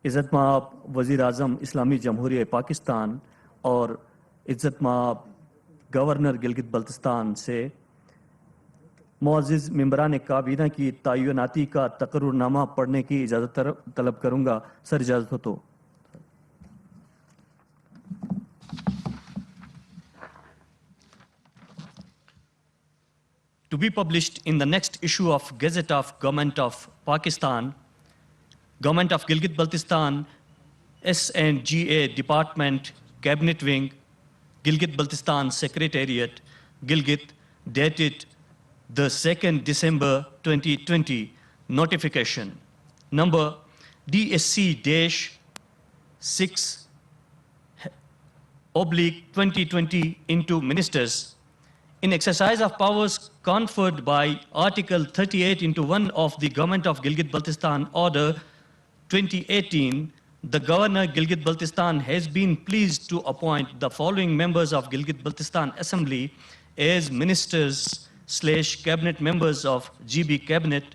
عزت مآب وزیر اعظم اسلامی جمہوریہ پاکستان اور عزت مآب گورنر گلگت بلتستان سے معزز ممبران کابینہ کی تعیناتی کا تقررنامہ پڑھنے کی اجازت طلب کروں گا. سر اجازت ہو تو. To be published in the next issue of Gazette of Government of Pakistan, Government of Gilgit-Baltistan, S&GA Department, Cabinet Wing, Gilgit-Baltistan Secretariat, Gilgit, dated the 2nd December 2020, notification number DSC-6/2020 into ministers. In exercise of powers conferred by Article 38(1) of the Government of Gilgit-Baltistan Order 2018, the Governor Gilgit-Baltistan has been pleased to appoint the following members of Gilgit-Baltistan Assembly as ministers/cabinet members of GB Cabinet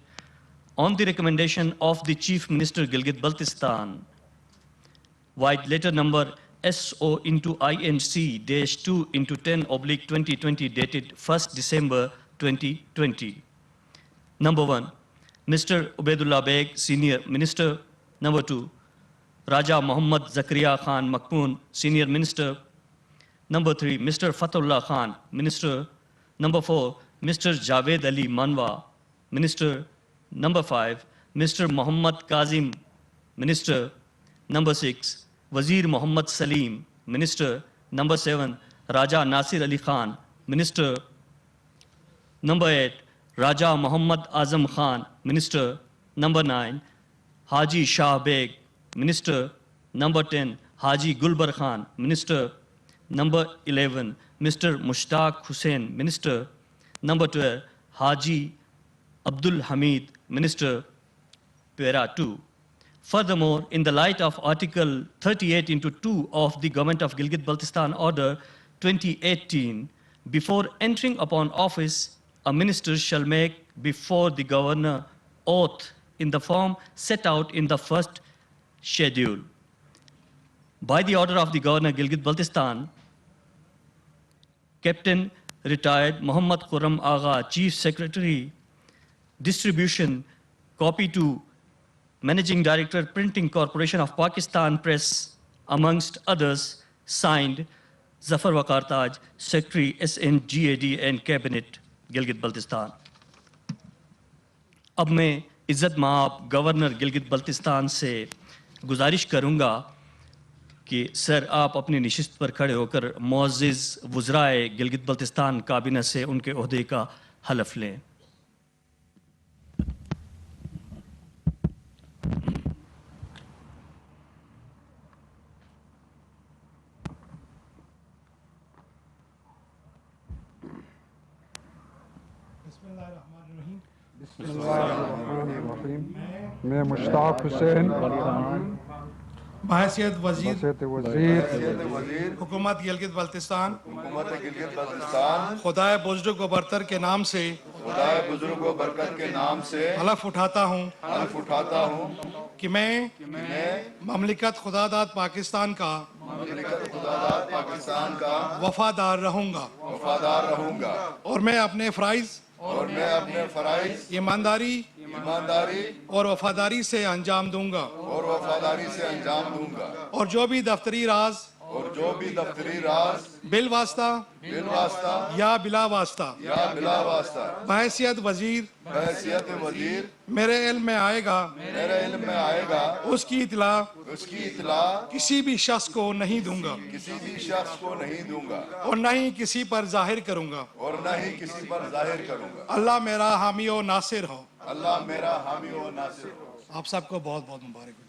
on the recommendation of the Chief Minister Gilgit-Baltistan. White letter number SO/INC-2/10/2020 dated 1st December 2020. Number 1, Mr. Ubaidullah Beg, Senior Minister. Number 2, Raja Muhammad Zakaria Khan Makpoon, Senior Minister. Number 3, Mr. Fatullah Khan, Minister. Number 4, Mr. Javed Ali Manwa, Minister. Number 5, Mr. Muhammad Kazim, Minister. Number 6, Wazir Muhammad Salim, Minister. Number 7, Raja Nasir Ali Khan, Minister. Number 8, Raja Muhammad Azam Khan, Minister. Number 9, Haji Shah Beg, Minister. Number 10, Haji Gulbar Khan, Minister. Number 11, Mr. Mushtaq Hussain, Minister. Number 12, Haji Abdul Hamid, Minister. Para 2. Furthermore, in the light of Article 38(2) of the Government of Gilgit-Baltistan Order 2018, before entering upon office, a minister shall make before the governor oath in the form set out in the first schedule. By the order of the Governor Gilgit-Baltistan, Captain Retired Muhammad Khurram Agha, Chief Secretary, Distribution, copy to Managing Director, Printing Corporation of Pakistan Press, amongst others, signed Zafar Waqar Taj, Secretary, S&GAD and Cabinet, Gilgit-Baltistan. اب میں عزت مآب governor Gilgit Baltistan سے گزارش کروں گا کہ سر آپ اپنی نشست پر کھڑے ہو کر معزز وزرائے گلگت بلتستان کابینہ سے ان کے عہدے کا حلف لیں. بسم اللہ الرحمن الرحیم. میں مشتاق حسین بحیثیت وزیر حکومت گلگت بلتستان خدائے بزرگ و برتر کے نام سے حلف اٹھاتا ہوں کہ میں مملکت خدا داد پاکستان کا وفادار رہوں گا اور میں اپنے فرائض ایمانداری اور وفاداری سے انجام دوں گا اور جو بھی دفتری راز بالواسطہ یا بلا واسطہ بحیثیت وزیر میرے علم میں آئے گا اس کی اطلاع کسی بھی شخص کو نہیں دوں گا اور نہ ہی کسی پر ظاہر کروں گا. اللہ میرا حامی و ناصر ہو. آپ سب کو بہت بہت مبارک ہو.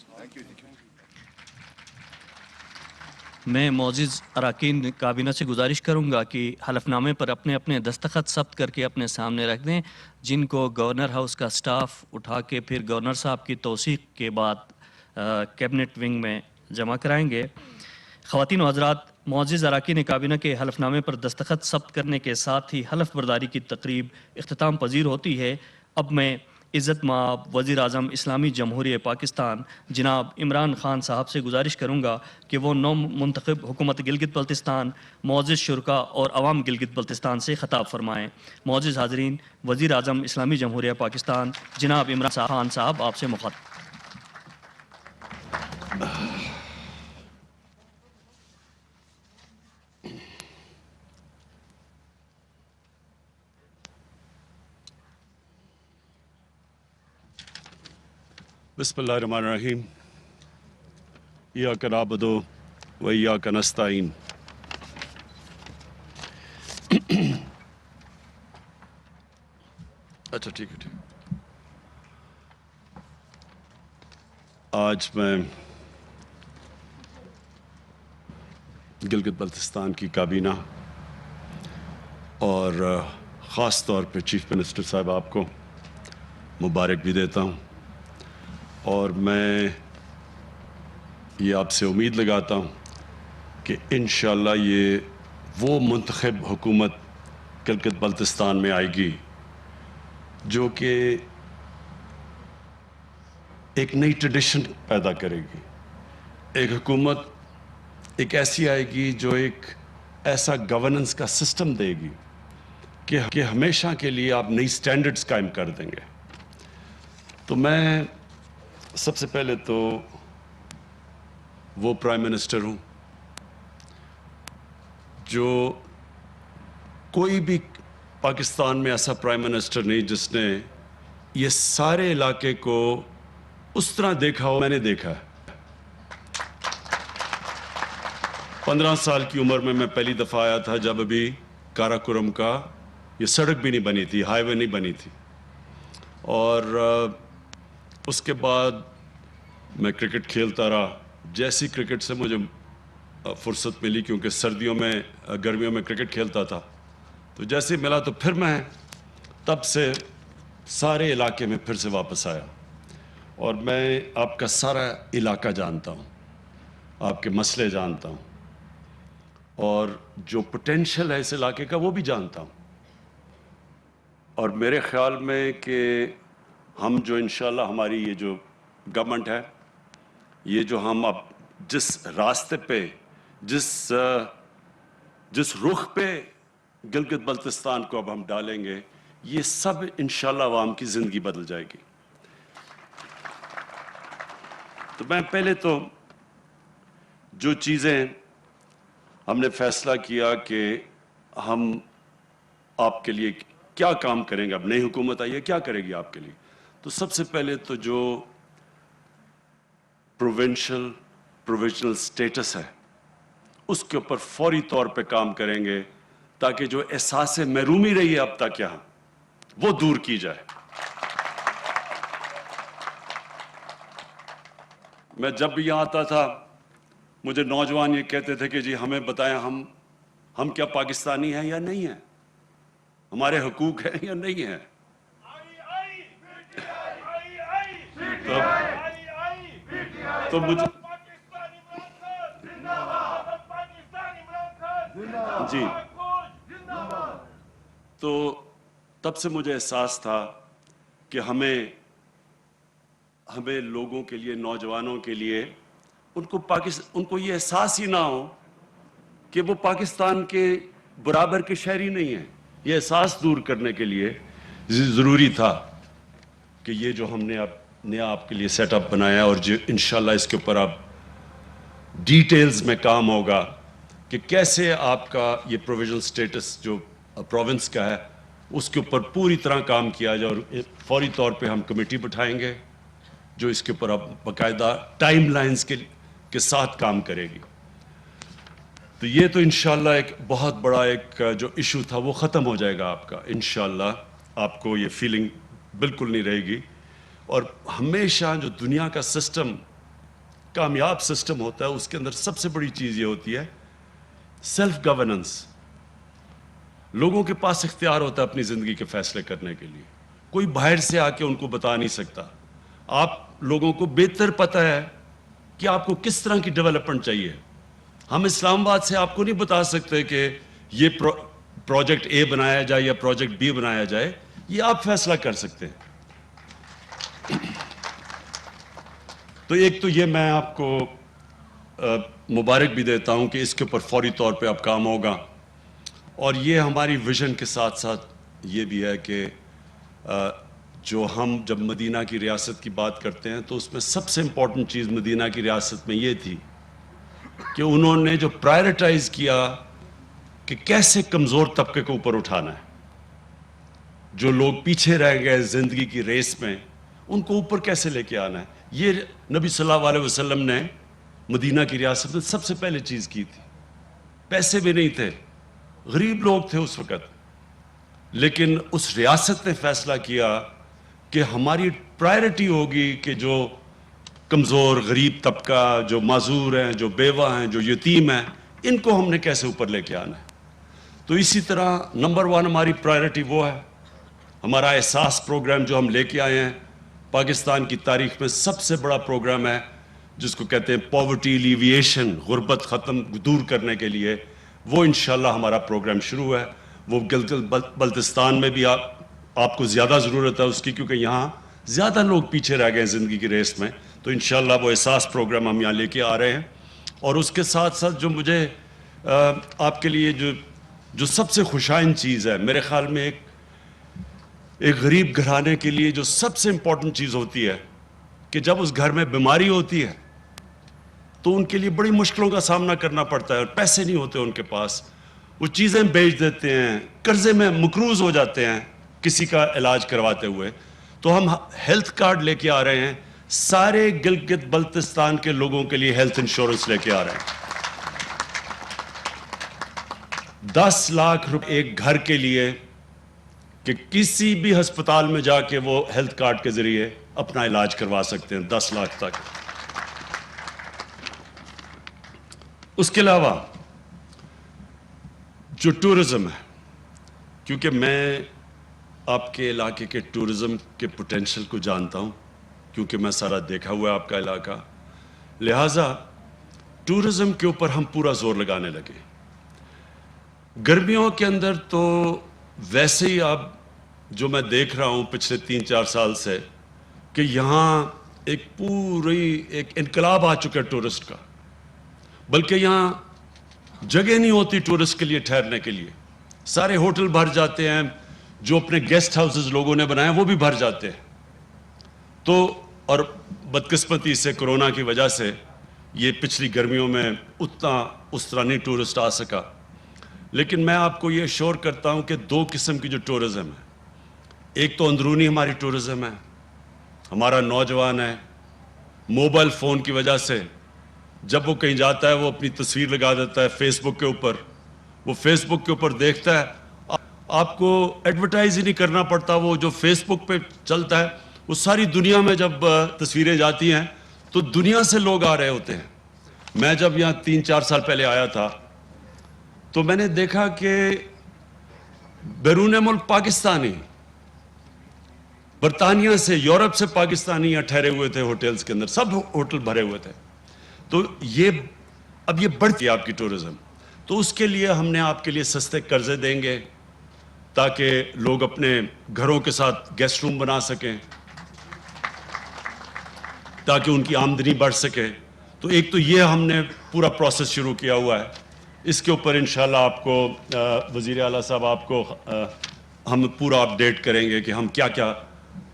میں معزز اراکین کابینہ سے گزارش کروں گا کہ حلف نامے پر اپنے اپنے دستخط ثبت کر کے اپنے سامنے رکھ دیں، جن کو گورنر ہاؤس کا سٹاف اٹھا کے پھر گورنر صاحب کی توثیق کے بعد کیبنٹ ونگ میں جمع کرائیں گے. خواتین و حضرات، معزز اراکین کابینہ کے حلف نامے پر دستخط ثبت کرنے کے ساتھ ہی حلف برداری کی تقریب اختتام پذیر ہوتی ہے. اب میں عزت مآب وزیر اعظم اسلامی جمہوریہ پاکستان جناب عمران خان صاحب سے گزارش کروں گا کہ وہ نو منتخب حکومت گلگت بلتستان معزز شرکا اور عوام گلگت بلتستان سے خطاب فرمائیں۔ معزز حاضرین، وزیر اعظم اسلامی جمہوریہ پاکستان جناب عمران خان صاحب آپ سے مخاطب۔ بسم اللہ الرحمن الرحیم ایاک نعبد و ایاک نستعین۔ اچھا ٹھیک ہے آج میں گلگت بلتستان کی کابینہ اور خاص طور پہ چیف منسٹر صاحب آپ کو مبارک بھی دیتا ہوں، اور میں یہ آپ سے امید لگاتا ہوں کہ انشاءاللہ یہ وہ منتخب حکومت گلگت بلتستان میں آئے گی جو کہ ایک نئی ٹریڈیشن پیدا کرے گی، ایک حکومت ایک ایسی آئے گی جو ایک ایسا گورننس کا سسٹم دے گی کہ ہمیشہ کے لیے آپ نئی سٹینڈرڈز قائم کر دیں گے۔ تو میں سب سے پہلے تو وہ پرائم منسٹر ہوں جو کوئی بھی پاکستان میں ایسا پرائم منسٹر نہیں جس نے یہ سارے علاقے کو اس طرح دیکھا ہو میں نے دیکھا ہے۔ 15 سال کی عمر میں پہلی دفعہ آیا تھا جب ابھی کارا کرم کا یہ سڑک بھی نہیں بنی تھی، ہائی وے نہیں بنی تھی، اور اس کے بعد میں کرکٹ کھیلتا رہا۔ جیسی کرکٹ سے مجھے فرصت ملی، کیونکہ سردیوں میں گرمیوں میں کرکٹ کھیلتا تھا، تو جیسے ملا تو پھر میں تب سے سارے علاقے میں پھر سے واپس آیا، اور میں آپ کا سارا علاقہ جانتا ہوں، آپ کے مسئلے جانتا ہوں، اور جو پوٹینشل ہے اس علاقے کا وہ بھی جانتا ہوں۔ اور میرے خیال میں کہ ہم جو انشاءاللہ ہماری یہ جو گورنمنٹ ہے، یہ جو ہم اب جس راستے پہ جس رخ پہ گلگت بلتستان کو اب ہم ڈالیں گے، یہ سب انشاءاللہ عوام کی زندگی بدل جائے گی۔ تو میں پہلے تو جو چیزیں ہم نے فیصلہ کیا کہ ہم آپ کے لیے کیا کام کریں گے، اب نئی حکومت آئی ہے کیا کرے گی آپ کے لیے، تو سب سے پہلے تو جو پروونشنل سٹیٹس ہے اس کے اوپر فوری طور پہ کام کریں گے، تاکہ جو احساس محرومی رہی ہے اب تک یہاں وہ دور کی جائے۔ میں جب بھی یہاں آتا تھا مجھے نوجوان یہ کہتے تھے کہ جی ہمیں بتائیں ہم کیا پاکستانی ہیں یا نہیں ہیں، ہمارے حقوق ہیں یا نہیں ہیں۔ تو مجھے جی تو تب سے مجھے احساس تھا کہ ہمیں لوگوں کے لیے، نوجوانوں کے لیے، ان کو یہ احساس ہی نہ ہو کہ وہ پاکستان کے برابر کے شہری نہیں ہیں۔ یہ احساس دور کرنے کے لیے ضروری تھا کہ یہ جو ہم نے اب نیا آپ کے لیے سیٹ اپ بنایا، اور جو انشاءاللہ اس کے اوپر اب ڈیٹیلز میں کام ہوگا کہ کیسے آپ کا یہ پروویژنل سٹیٹس جو پروونس کا ہے اس کے اوپر پوری طرح کام کیا جائے، اور فوری طور پہ ہم کمیٹی بٹھائیں گے جو اس کے اوپر اب باقاعدہ ٹائم لائنز کے ساتھ کام کرے گی۔ تو یہ تو انشاءاللہ ایک بہت بڑا ایک جو ایشو تھا وہ ختم ہو جائے گا آپ کا، انشاءاللہ آپ کو یہ فیلنگ بالکل نہیں رہے گی۔ اور ہمیشہ جو دنیا کا سسٹم کامیاب سسٹم ہوتا ہے اس کے اندر سب سے بڑی چیز یہ ہوتی ہے سیلف گورننس۔ لوگوں کے پاس اختیار ہوتا ہے اپنی زندگی کے فیصلے کرنے کے لیے، کوئی باہر سے آ کے ان کو بتا نہیں سکتا۔ آپ لوگوں کو بہتر پتہ ہے کہ آپ کو کس طرح کی ڈیولپمنٹ چاہیے۔ ہم اسلام آباد سے آپ کو نہیں بتا سکتے کہ یہ پروجیکٹ اے بنایا جائے یا پروجیکٹ بی بنایا جائے، یہ آپ فیصلہ کر سکتے ہیں۔ تو ایک تو یہ میں آپ کو مبارک بھی دیتا ہوں کہ اس کے اوپر فوری طور پہ اب کام ہوگا، اور یہ ہماری ویژن کے ساتھ ساتھ یہ بھی ہے کہ جو ہم جب مدینہ کی ریاست کی بات کرتے ہیں تو اس میں سب سے امپورٹنٹ چیز مدینہ کی ریاست میں یہ تھی کہ انہوں نے جو پرائرٹائز کیا کہ کیسے کمزور طبقے کو اوپر اٹھانا ہے، جو لوگ پیچھے رہ گئے زندگی کی ریس میں ان کو اوپر کیسے لے کے آنا ہے. یہ نبی صلی اللہ علیہ وسلم نے مدینہ کی ریاست میں سب سے پہلے چیز کی تھی. پیسے بھی نہیں تھے، غریب لوگ تھے اس وقت، لیکن اس ریاست نے فیصلہ کیا کہ ہماری پرائرٹی ہوگی کہ جو کمزور غریب طبقہ، جو معذور ہیں، جو بیوہ ہیں، جو یتیم ہیں، ان کو ہم نے کیسے اوپر لے کے آنا ہے. تو اسی طرح نمبر 1 ہماری پرائرٹی وہ ہے. ہمارا احساس پروگرام جو ہم لے کے آئے ہیں پاکستان کی تاریخ میں سب سے بڑا پروگرام ہے، جس کو کہتے ہیں پاورٹی ایلیویشن، غربت ختم دور کرنے کے لیے. وہ انشاءاللہ ہمارا پروگرام شروع ہے. وہ گلگت بلتستان میں بھی آپ کو زیادہ ضرورت ہے اس کی، کیونکہ یہاں زیادہ لوگ پیچھے رہ گئے ہیں زندگی کی ریس میں. تو انشاءاللہ وہ احساس پروگرام ہم یہاں لے کے آ رہے ہیں. اور اس کے ساتھ ساتھ جو مجھے آپ کے لیے جو سب سے خوشائن چیز ہے، میرے خیال میں ایک غریب گھرانے کے لیے جو سب سے امپورٹنٹ چیز ہوتی ہے کہ جب اس گھر میں بیماری ہوتی ہے تو ان کے لیے بڑی مشکلوں کا سامنا کرنا پڑتا ہے اور پیسے نہیں ہوتے ان کے پاس. وہ چیزیں بیچ دیتے ہیں، قرضے میں مقروض ہو جاتے ہیں کسی کا علاج کرواتے ہوئے. تو ہم ہیلتھ کارڈ لے کے آ رہے ہیں، سارے گلگت بلتستان کے لوگوں کے لیے ہیلتھ انشورنس لے کے آ رہے ہیں. 10 لاکھ روپے ایک گھر کے لیے کہ کسی بھی ہسپتال میں جا کے وہ ہیلتھ کارڈ کے ذریعے اپنا علاج کروا سکتے ہیں، 10 لاکھ تک. اس کے علاوہ جو ٹورزم ہے، کیونکہ میں آپ کے علاقے کے ٹورزم کے پوٹینشل کو جانتا ہوں، کیونکہ میں سارا دیکھا ہوا ہے آپ کا علاقہ، لہٰذا ٹورزم کے اوپر ہم پورا زور لگانے لگے. گرمیوں کے اندر تو ویسے ہی اب جو میں دیکھ رہا ہوں پچھلے 3-4 سال سے کہ یہاں ایک انقلاب آ چکا ہے ٹورسٹ کا، بلکہ یہاں جگہ نہیں ہوتی ٹورسٹ کے لیے ٹھہرنے کے لیے. سارے ہوٹل بھر جاتے ہیں، جو اپنے گیسٹ ہاؤسز لوگوں نے بنائے وہ بھی بھر جاتے ہیں. تو اور بدقسمتی سے کرونا کی وجہ سے یہ پچھلی گرمیوں میں اس طرح نہیں ٹورسٹ آ سکا. لیکن میں آپ کو یہ شور کرتا ہوں کہ 2 قسم کی جو ٹورزم ہے، ایک تو اندرونی ہماری ٹورزم ہے. ہمارا نوجوان ہے، موبائل فون کی وجہ سے جب وہ کہیں جاتا ہے وہ اپنی تصویر لگا دیتا ہے فیس بک کے اوپر. وہ فیس بک کے اوپر دیکھتا ہے، آپ کو ایڈورٹائز ہی نہیں کرنا پڑتا. وہ جو فیس بک پہ چلتا ہے وہ ساری دنیا میں جب تصویریں جاتی ہیں تو دنیا سے لوگ آ رہے ہوتے ہیں. میں جب یہاں 3-4 سال پہلے آیا تھا تو میں نے دیکھا کہ بیرون ملک پاکستانی، برطانیہ سے، یورپ سے پاکستانی یہاں ٹھہرے ہوئے تھے ہوٹلز کے اندر، سب ہوٹل بھرے ہوئے تھے. تو اب یہ بڑھتی ہے آپ کی ٹورزم. تو اس کے لیے ہم نے آپ کے لیے سستے قرضے دیں گے تاکہ لوگ اپنے گھروں کے ساتھ گیسٹ روم بنا سکیں، تاکہ ان کی آمدنی بڑھ سکے. تو ایک تو یہ ہم نے پورا پروسیس شروع کیا ہوا ہے. اس کے اوپر انشاءاللہ آپ کو وزیر اعلیٰ صاحب آپ کو ہم پورا اپڈیٹ کریں گے کہ ہم کیا کیا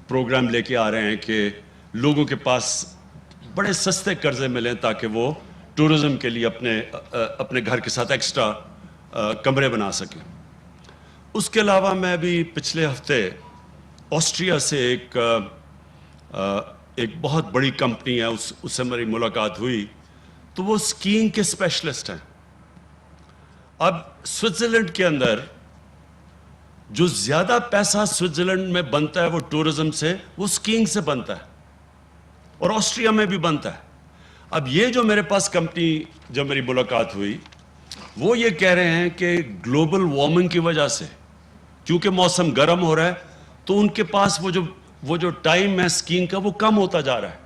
پروگرام لے کے آ رہے ہیں کہ لوگوں کے پاس بڑے سستے قرضے ملیں تاکہ وہ ٹورزم کے لیے اپنے گھر کے ساتھ ایکسٹرا کمرے بنا سکیں. اس کے علاوہ میں بھی پچھلے ہفتے آسٹریا سے ایک بہت بڑی کمپنی ہے، اس سے میری ملاقات ہوئی. تو وہ اسکیئنگ کے اسپیشلسٹ ہیں. اب سوئٹزرلینڈ کے اندر جو زیادہ پیسہ سوئٹزرلینڈ میں بنتا ہے وہ ٹورزم سے، وہ اسکیئنگ سے بنتا ہے، اور آسٹریا میں بھی بنتا ہے. اب یہ جو میرے پاس کمپنی جب میری ملاقات ہوئی وہ یہ کہہ رہے ہیں کہ گلوبل وارمنگ کی وجہ سے کیونکہ موسم گرم ہو رہا ہے تو ان کے پاس وہ جو ٹائم ہے اسکیئنگ کا وہ کم ہوتا جا رہا ہے.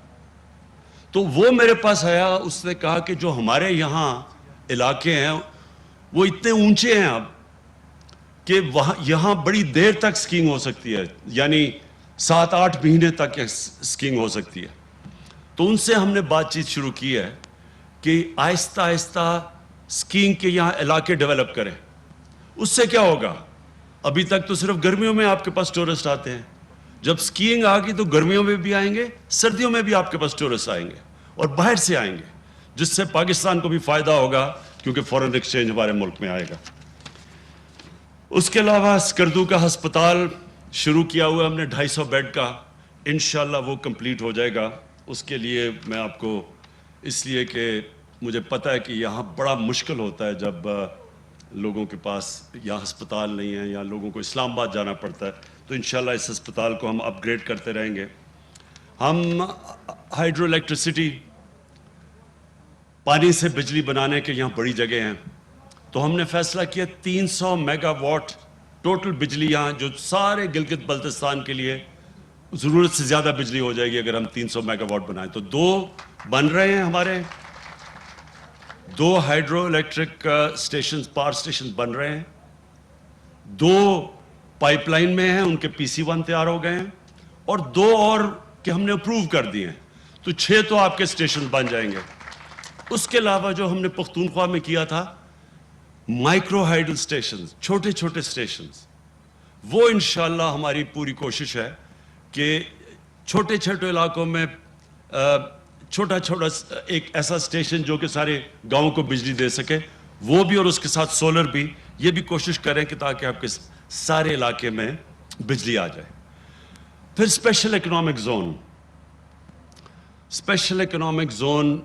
تو وہ میرے پاس آیا، اس نے کہا کہ جو ہمارے یہاں علاقے ہیں وہ اتنے اونچے ہیں اب کہ یہاں بڑی دیر تک اسکیئنگ ہو سکتی ہے، یعنی 7-8 مہینے تک اسکیئنگ ہو سکتی ہے. تو ان سے ہم نے بات چیت شروع کی ہے کہ آہستہ آہستہ اسکیئنگ کے یہاں علاقے ڈیولپ کریں. اس سے کیا ہوگا؟ ابھی تک تو صرف گرمیوں میں آپ کے پاس ٹورسٹ آتے ہیں. جب اسکیئنگ آ گئی تو گرمیوں میں بھی آئیں گے, سردیوں میں بھی آپ کے پاس ٹورسٹ آئیں گے اور باہر سے آئیں گے, جس سے پاکستان کو بھی فائدہ ہوگا کیونکہ فورن ایکسچینج ہمارے ملک میں آئے گا. اس کے علاوہ اسکردو کا ہسپتال شروع کیا ہوا ہم نے 250 بیڈ کا, انشاءاللہ وہ کمپلیٹ ہو جائے گا. اس کے لیے میں آپ کو, اس لیے کہ مجھے پتہ ہے کہ یہاں بڑا مشکل ہوتا ہے جب لوگوں کے پاس یہاں ہسپتال نہیں ہے یا لوگوں کو اسلام آباد جانا پڑتا ہے, تو انشاءاللہ اس ہسپتال کو ہم اپ گریڈ کرتے رہیں گے. ہم ہائیڈرو الیکٹریسٹی, پانی سے بجلی بنانے کے یہاں بڑی جگہ ہیں, تو ہم نے فیصلہ کیا 300 میگا واٹ ٹوٹل بجلی یہاں, جو سارے گلگت بلتستان کے لیے ضرورت سے زیادہ بجلی ہو جائے گی اگر ہم 300 میگا واٹ بنائیں. تو 2 بن رہے ہیں ہمارے, 2 hydro electric stations, power stations بن رہے ہیں, 2 پائپ لائن میں ہیں, ان کے PC1 تیار ہو گئے ہیں, اور 2 اور کہ ہم نے اپروو کر دیے ہیں, تو 6 تو آپ کے اسٹیشن بن جائیں گے. اس کے علاوہ جو ہم نے پختونخوا میں کیا تھا مائکرو ہائیڈل اسٹیشنز, چھوٹے چھوٹے اسٹیشنز, وہ انشاءاللہ ہماری پوری کوشش ہے کہ چھوٹے چھوٹے علاقوں میں چھوٹا چھوٹا ایک ایسا اسٹیشن جو کہ سارے گاؤں کو بجلی دے سکے, وہ بھی, اور اس کے ساتھ سولر بھی, یہ بھی کوشش کریں کہ تاکہ آپ کے سارے علاقے میں بجلی آ جائے. پھر special economic zone, special economic zone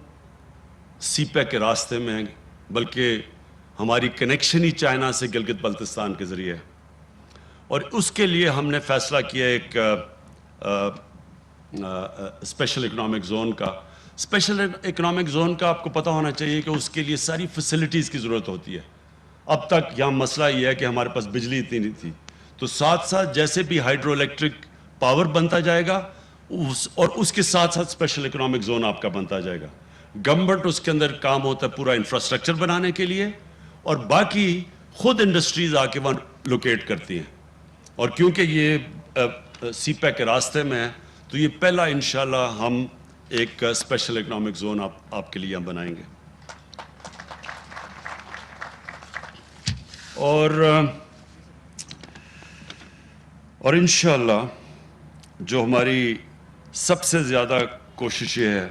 CPEC کے راستے میں, بلکہ ہماری کنیکشن ہی چائنا سے گلگت بلتستان کے ذریعے ہے, اور اس کے لیے ہم نے فیصلہ کیا ایک اسپیشل اکنامک زون کا. اسپیشل اکنامک زون کا آپ کو پتہ ہونا چاہیے کہ اس کے لیے ساری فیسلٹیز کی ضرورت ہوتی ہے. اب تک یہاں مسئلہ یہ ہے کہ ہمارے پاس بجلی اتنی نہیں تھی, تو ساتھ ساتھ جیسے بھی ہائیڈرو الیکٹرک پاور بنتا جائے گا اور اس کے ساتھ ساتھ اسپیشل اکنامک زون آپ کا بنتا جائے گا. گورنمنٹ اس کے اندر کام ہوتا ہے پورا انفراسٹرکچر بنانے کے لیے, اور باقی خود انڈسٹریز آ کے وہاں لوکیٹ کرتی ہیں. اور کیونکہ یہ سی پیک کے راستے میں ہے, تو یہ پہلا انشاءاللہ ہم ایک اسپیشل اکنامک زون آپ کے لیے ہم بنائیں گے. اور انشاءاللہ جو ہماری سب سے زیادہ کوشش یہ ہے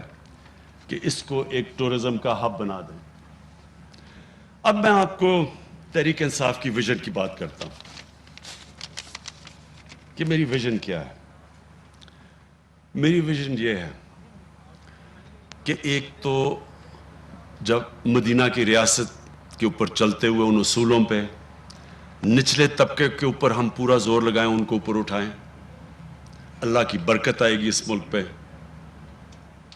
کہ اس کو ایک ٹورزم کا ہب بنا دیں. اب میں آپ کو تحریک انصاف کی ویژن کی بات کرتا ہوں کہ میری ویژن کیا ہے. میری ویژن یہ ہے کہ ایک تو جب مدینہ کی ریاست کے اوپر چلتے ہوئے ان اصولوں پہ نچلے طبقے کے اوپر ہم پورا زور لگائیں, ان کو اوپر اٹھائیں, اللہ کی برکت آئے گی اس ملک پہ.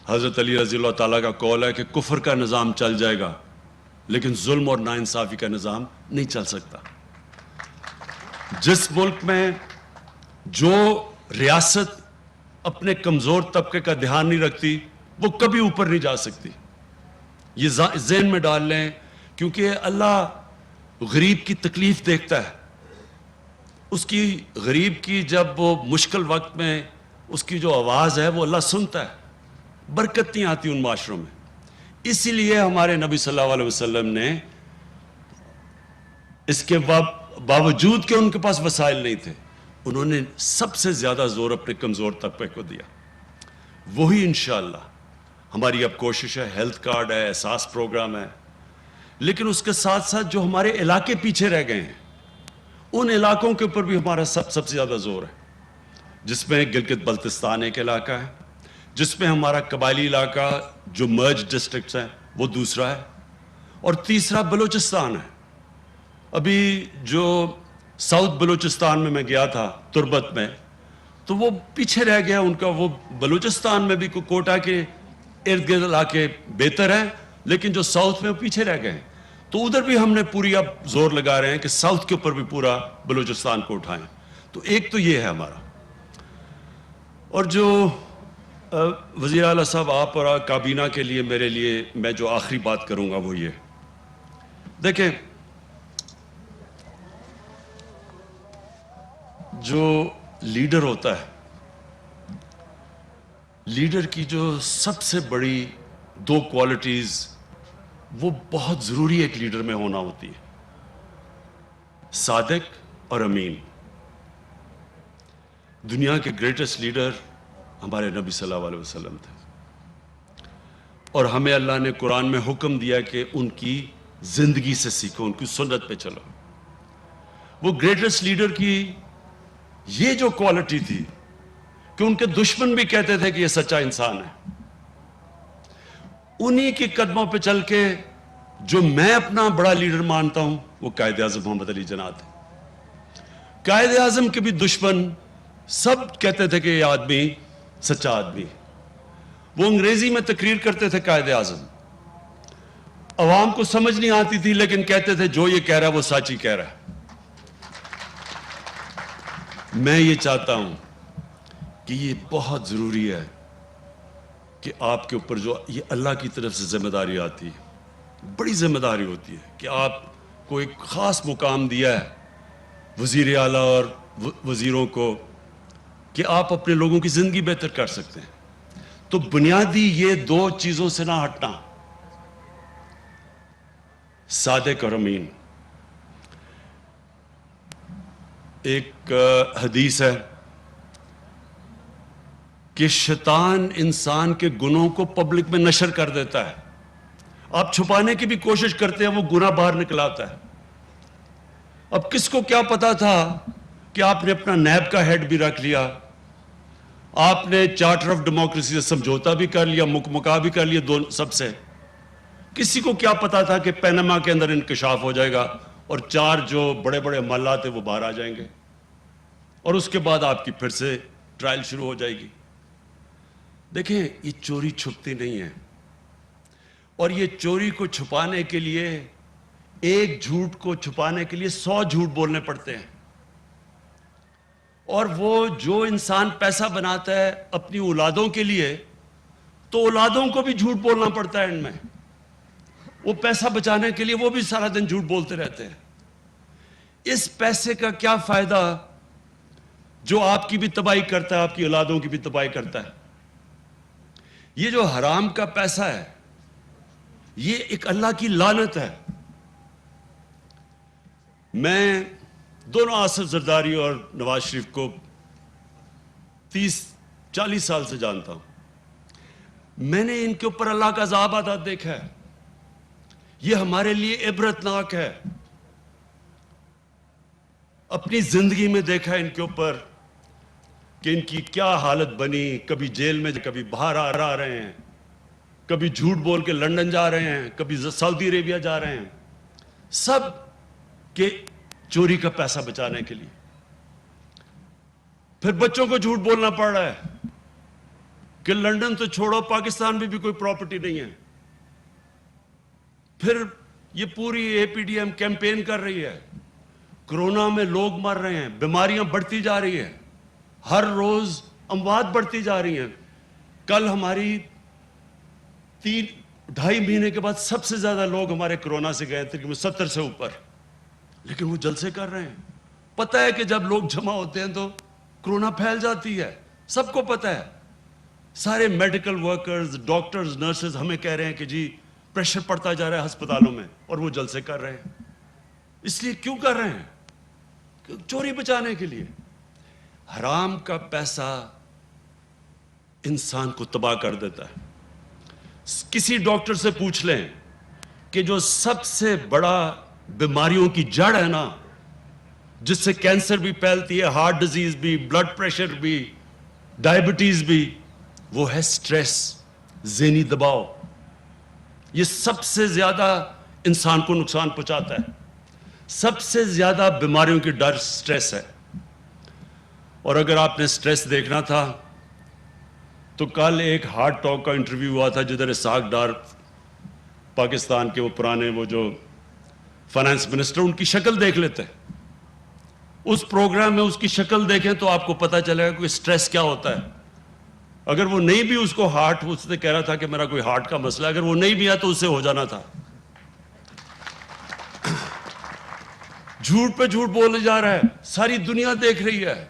حضرت علی رضی اللہ تعالیٰ کا قول ہے کہ کفر کا نظام چل جائے گا لیکن ظلم اور ناانصافی کا نظام نہیں چل سکتا. جس ملک میں جو ریاست اپنے کمزور طبقے کا دھیان نہیں رکھتی وہ کبھی اوپر نہیں جا سکتی. یہ ذہن میں ڈال لیں, کیونکہ اللہ غریب کی تکلیف دیکھتا ہے. اس کی غریب کی جب وہ مشکل وقت میں اس کی جو آواز ہے وہ اللہ سنتا ہے. برکت نہیں آتی ان معاشروں میں. اسی لیے ہمارے نبی صلی اللہ علیہ وسلم نے اس کے باوجود کہ ان کے پاس وسائل نہیں تھے, انہوں نے سب سے زیادہ زور اپنے کمزور طبقے کو دیا. وہی انشاءاللہ ہماری اب کوشش ہے. ہیلتھ کارڈ ہے, احساس پروگرام ہے, لیکن اس کے ساتھ ساتھ جو ہمارے علاقے پیچھے رہ گئے ہیں ان علاقوں کے اوپر بھی ہمارا سب سے زیادہ زور ہے, جس میں گلگت بلتستان ایک علاقہ ہے, جس میں ہمارا قبائلی علاقہ جو مرج ڈسٹرکٹس ہیں وہ دوسرا ہے, اور تیسرا بلوچستان ہے. ابھی جو ساؤتھ بلوچستان میں گیا تھا تربت میں, تو وہ پیچھے رہ گیا ان کا. وہ بلوچستان میں بھی کوٹا کے ارد گرد علاقے بہتر ہیں, لیکن جو ساؤتھ میں وہ پیچھے رہ گئے ہیں. تو ادھر بھی ہم نے پوری اب زور لگا رہے ہیں کہ ساؤتھ کے اوپر بھی پورا بلوچستان کو اٹھائیں. تو ایک تو یہ ہے ہمارا. اور جو وزیر اعلیٰ صاحب آپ اور کابینہ کے لیے میرے لیے میں جو آخری بات کروں گا وہ یہ, دیکھیں جو لیڈر ہوتا ہے, لیڈر کی جو سب سے بڑی دو کوالٹیز وہ بہت ضروری ایک لیڈر میں ہونا ہوتی ہے، صادق اور امین۔ دنیا کے گریٹسٹ لیڈر ہمارے نبی صلی اللہ علیہ وسلم تھے، اور ہمیں اللہ نے قرآن میں حکم دیا کہ ان کی زندگی سے سیکھو، ان کی سنت پہ چلو۔ وہ گریٹسٹ لیڈر کی یہ جو کوالٹی تھی کہ ان کے دشمن بھی کہتے تھے کہ یہ سچا انسان ہے، انہی کے قدموں پہ چل کے جو میں اپنا بڑا لیڈر مانتا ہوں وہ قائد اعظم محمد علی جناح تھے۔ قائد اعظم کے بھی دشمن سب کہتے تھے کہ یہ آدمی سچا آدمی۔ وہ انگریزی میں تقریر کرتے تھے قائد اعظم، عوام کو سمجھ نہیں آتی تھی، لیکن کہتے تھے جو یہ کہہ رہا ہے وہ سچ ہی کہہ رہا ہے۔ میں یہ چاہتا ہوں کہ یہ بہت ضروری ہے کہ آپ کے اوپر جو یہ اللہ کی طرف سے ذمہ داری آتی ہے، بڑی ذمہ داری ہوتی ہے کہ آپ کو ایک خاص مقام دیا ہے وزیر اعلیٰ اور وزیروں کو کہ آپ اپنے لوگوں کی زندگی بہتر کر سکتے ہیں، تو بنیادی یہ دو چیزوں سے نہ ہٹنا، صادق اور امین۔ ایک حدیث ہے کہ شیطان انسان کے گناہوں کو پبلک میں نشر کر دیتا ہے، آپ چھپانے کی بھی کوشش کرتے ہیں، وہ گناہ باہر نکل آتا ہے۔ اب کس کو کیا پتا تھا کہ آپ نے اپنا نیب کا ہیڈ بھی رکھ لیا، آپ نے چارٹر آف ڈیموکریسی سے سمجھوتا بھی کر لیا، مکمکا بھی کر لیا دونوں سب سے۔ کسی کو کیا پتا تھا کہ پینما کے اندر انکشاف ہو جائے گا اور 4 جو بڑے بڑے محلات ہیں وہ باہر آ جائیں گے، اور اس کے بعد آپ کی پھر سے ٹرائل شروع ہو جائے گی۔ دیکھیں، یہ چوری چھپتی نہیں ہے، اور یہ چوری کو چھپانے کے لیے، ایک جھوٹ کو چھپانے کے لیے 100 جھوٹ بولنے پڑتے ہیں۔ اور وہ جو انسان پیسہ بناتا ہے اپنی اولادوں کے لیے، تو اولادوں کو بھی جھوٹ بولنا پڑتا ہے اینڈ میں۔ وہ پیسہ بچانے کے لیے وہ بھی سارا دن جھوٹ بولتے رہتے ہیں۔ اس پیسے کا کیا فائدہ جو آپ کی بھی تباہی کرتا ہے، آپ کی اولادوں کی بھی تباہی کرتا ہے؟ یہ جو حرام کا پیسہ ہے یہ ایک اللہ کی لعنت ہے۔ میں دونوں آصف زرداری اور نواز شریف کو 30-40 سال سے جانتا ہوں، میں نے ان کے اوپر اللہ کا عذاب آتا دیکھا ہے۔ یہ ہمارے لیے عبرتناک ہے۔ اپنی زندگی میں دیکھا ہے ان کے اوپر کہ ان کی کیا حالت بنی، کبھی جیل میں، کبھی باہر آ رہے ہیں، کبھی جھوٹ بول کے لندن جا رہے ہیں، کبھی سعودی عربیہ جا رہے ہیں، سب کے چوری کا پیسہ بچانے کے لیے۔ پھر بچوں کو جھوٹ بولنا پڑ رہا ہے کہ لندن تو چھوڑو، پاکستان میں بھی کوئی پراپرٹی نہیں ہے۔ پھر یہ پوری اے پی ڈی ایم کیمپین کر رہی ہے، کرونا میں لوگ مر رہے ہیں، بیماریاں بڑھتی جا رہی ہیں، ہر روز اموات بڑھتی جا رہی ہیں۔ کل ہماری 3-2.5 مہینے کے بعد سب سے زیادہ لوگ ہمارے کرونا سے گئے تقریباً 70 سے اوپر، لیکن وہ جلسے کر رہے ہیں۔ پتہ ہے کہ جب لوگ جمع ہوتے ہیں تو کرونا پھیل جاتی ہے، سب کو پتہ ہے۔ سارے میڈیکل ورکرز، ڈاکٹرز، نرسز ہمیں کہہ رہے ہیں کہ جی پریشر پڑتا جا رہا ہے ہسپتالوں میں، اور وہ جلسے کر رہے ہیں۔ اس لیے کیوں کر رہے ہیں؟ چوری بچانے کے لیے۔ حرام کا پیسہ انسان کو تباہ کر دیتا ہے۔ کسی ڈاکٹر سے پوچھ لیں کہ جو سب سے بڑا بیماریوں کی جڑ ہے نا، جس سے کینسر بھی پھیلتی ہے، ہارٹ ڈیزیز بھی، بلڈ پریشر بھی، ڈائبٹیز بھی، وہ ہے سٹریس، ذہنی دباؤ۔ یہ سب سے زیادہ انسان کو نقصان پہنچاتا ہے۔ سب سے زیادہ بیماریوں کی ڈر سٹریس ہے۔ اور اگر آپ نے سٹریس دیکھنا تھا تو کل ایک ہارٹ ٹاک کا انٹرویو ہوا تھا جدھر اسحاق ڈار، پاکستان کے وہ پرانے وہ جو فائنانس منسٹر، ان کی شکل دیکھ لیتے۔ اس پروگرام میں اس کی شکل دیکھیں تو آپ کو پتا چلے گا کہ سٹریس کیا ہوتا ہے۔ اگر وہ نہیں بھی اس کو ہارٹ، اس نے کہہ رہا تھا کہ میرا کوئی ہارٹ کا مسئلہ ہے، اگر وہ نہیں بھی آیا تو اس سے ہو جانا تھا۔ جھوٹ پہ جھوٹ بولے جا رہا ہے، ساری دنیا دیکھ رہی ہے،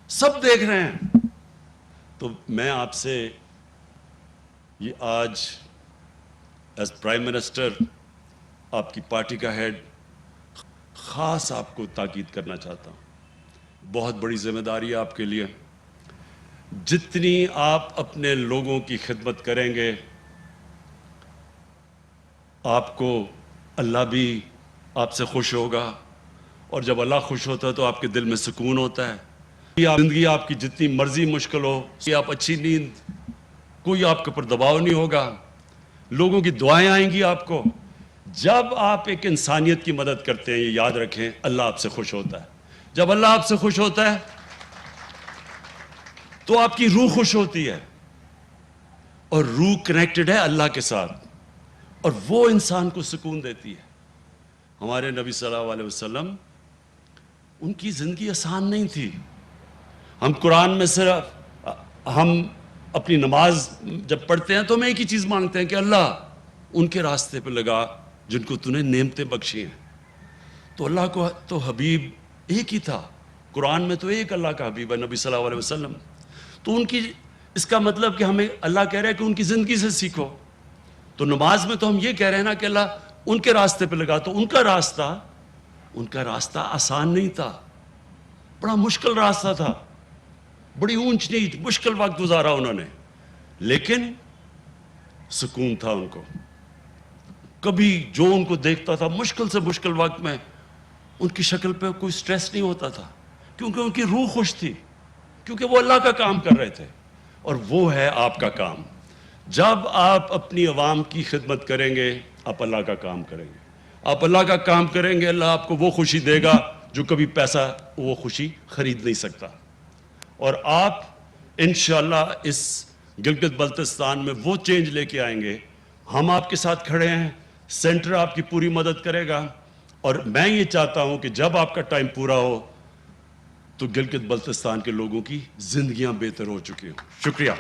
سب دیکھ رہے ہیں۔ تو میں آپ سے یہ آج ایز پرائم منسٹر، آپ کی پارٹی کا ہیڈ، خاص آپ کو تاکید کرنا چاہتا ہوں. بہت بڑی ذمہ داری ہے آپ کے لیے. جتنی آپ اپنے لوگوں کی خدمت کریں گے، آپ کو اللہ بھی آپ سے خوش ہوگا، اور جب اللہ خوش ہوتا ہے تو آپ کے دل میں سکون ہوتا ہے. زندگی آپ کی جتنی مرضی مشکل ہو، آپ اچھی نیند، کوئی آپ کے اوپر دباؤ نہیں ہوگا، لوگوں کی دعائیں آئیں گی آپ کو. جب آپ ایک انسانیت کی مدد کرتے ہیں، یہ یاد رکھیں، اللہ آپ سے خوش ہوتا ہے. جب اللہ آپ سے خوش ہوتا ہے تو آپ کی روح خوش ہوتی ہے، اور روح کنیکٹڈ ہے اللہ کے ساتھ، اور وہ انسان کو سکون دیتی ہے. ہمارے نبی صلی اللہ علیہ وسلم، ان کی زندگی آسان نہیں تھی. ہم قرآن میں صرف ہم اپنی نماز جب پڑھتے ہیں تو ہم ایک ہی چیز مانگتے ہیں کہ اللہ ان کے راستے پہ لگا جن کو تو نے نعمتیں بخشی ہیں. تو اللہ کو تو حبیب ایک ہی تھا. قرآن میں تو ایک اللہ کا حبیب ہے، نبی صلی اللہ علیہ وسلم. تو ان کی، اس کا مطلب کہ ہمیں اللہ کہہ رہا ہے کہ ان کی زندگی سے سیکھو. تو نماز میں تو ہم یہ کہہ رہے ہیں نا کہ اللہ ان کے راستے پہ لگا. تو ان کا راستہ آسان نہیں تھا، بڑا مشکل راستہ تھا، بڑی اونچ نیچ مشکل وقت گزارا انہوں نے، لیکن سکون تھا ان کو. کبھی جو ان کو دیکھتا تھا مشکل سے مشکل وقت میں، ان کی شکل پہ کوئی سٹریس نہیں ہوتا تھا، کیونکہ ان کی روح خوش تھی، کیونکہ وہ اللہ کا کام کر رہے تھے. اور وہ ہے آپ کا کام. جب آپ اپنی عوام کی خدمت کریں گے، آپ اللہ کا کام کریں گے. آپ اللہ کا کام کریں گے، اللہ آپ کو وہ خوشی دے گا جو کبھی پیسہ وہ خوشی خرید نہیں سکتا. اور آپ انشاءاللہ اس گلگت بلتستان میں وہ چینج لے کے آئیں گے. ہم آپ کے ساتھ کھڑے ہیں، سینٹر آپ کی پوری مدد کرے گا. اور میں یہ چاہتا ہوں کہ جب آپ کا ٹائم پورا ہو تو گلگت بلتستان کے لوگوں کی زندگیاں بہتر ہو چکی ہوں. شکریہ.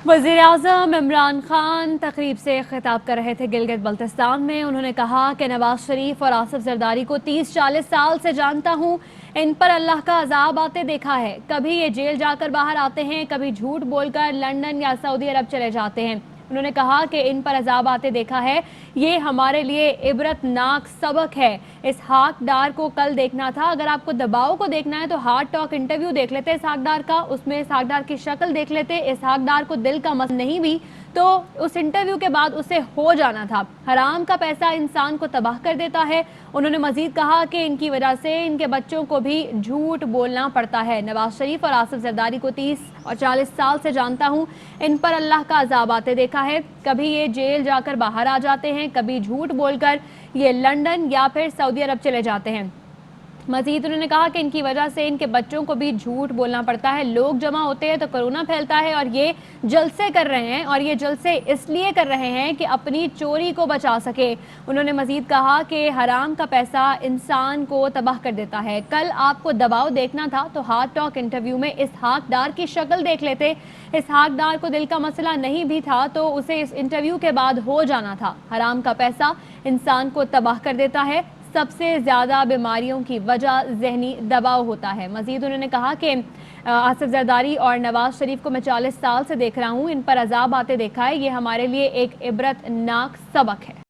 وزیر اعظم عمران خان تقریب سے خطاب کر رہے تھے گلگت بلتستان میں. انہوں نے کہا کہ نواز شریف اور آصف زرداری کو 30-40 سال سے جانتا ہوں، ان پر اللہ کا عذاب آتے دیکھا ہے. کبھی یہ جیل جا کر باہر آتے ہیں، کبھی جھوٹ بول کر لندن یا سعودی عرب چلے جاتے ہیں. انہوں نے کہا کہ ان پر عذاب آتے دیکھا ہے، یہ ہمارے لیے عبرت ناک سبق ہے. اسحاق ڈار کو کل دیکھنا تھا. اگر آپ کو دباؤ کو دیکھنا ہے تو ہارٹ ٹاک انٹرویو دیکھ لیتے اسحاق ڈار کا، اس میں اسحاق ڈار کی شکل دیکھ لیتے. اسحاق ڈار کو دل کا مسئلہ نہیں بھی تو اس انٹرویو کے بعد اسے ہو جانا تھا. حرام کا پیسہ انسان کو تباہ کر دیتا ہے. انہوں نے مزید کہا کہ ان کی وجہ سے ان کے بچوں کو بھی جھوٹ بولنا پڑتا ہے. نواز شریف اور آصف زرداری کو 30 اور 40 سال سے جانتا ہوں، ان پر اللہ کا عذاب آتے دیکھا ہے. کبھی یہ جیل جا کر باہر آ جاتے ہیں، کبھی جھوٹ بول کر یہ لندن یا پھر سعودی عرب چلے جاتے ہیں. مزید انہوں نے کہا کہ ان کی وجہ سے ان کے بچوں کو بھی جھوٹ بولنا پڑتا ہے. لوگ جمع ہوتے ہیں تو کرونا پھیلتا ہے، اور یہ جلسے کر رہے ہیں، اور یہ جلسے اس لیے کر رہے ہیں کہ اپنی چوری کو بچا سکے. انہوں نے مزید کہا کہ حرام کا پیسہ انسان کو تباہ کر دیتا ہے. کل آپ کو دباؤ دیکھنا تھا تو ہارٹ ٹاک انٹرویو میں اسحاق ڈار کی شکل دیکھ لیتے. اسحاق ڈار کو دل کا مسئلہ نہیں بھی تھا تو اسے اس انٹرویو کے بعد ہو جانا تھا. حرام کا پیسہ انسان کو تباہ کر دیتا ہے. سب سے زیادہ بیماریوں کی وجہ ذہنی دباؤ ہوتا ہے. مزید انہوں نے کہا کہ آصف زرداری اور نواز شریف کو میں 40 سال سے دیکھ رہا ہوں، ان پر عذاب آتے دیکھا ہے، یہ ہمارے لیے ایک عبرت ناک سبق ہے.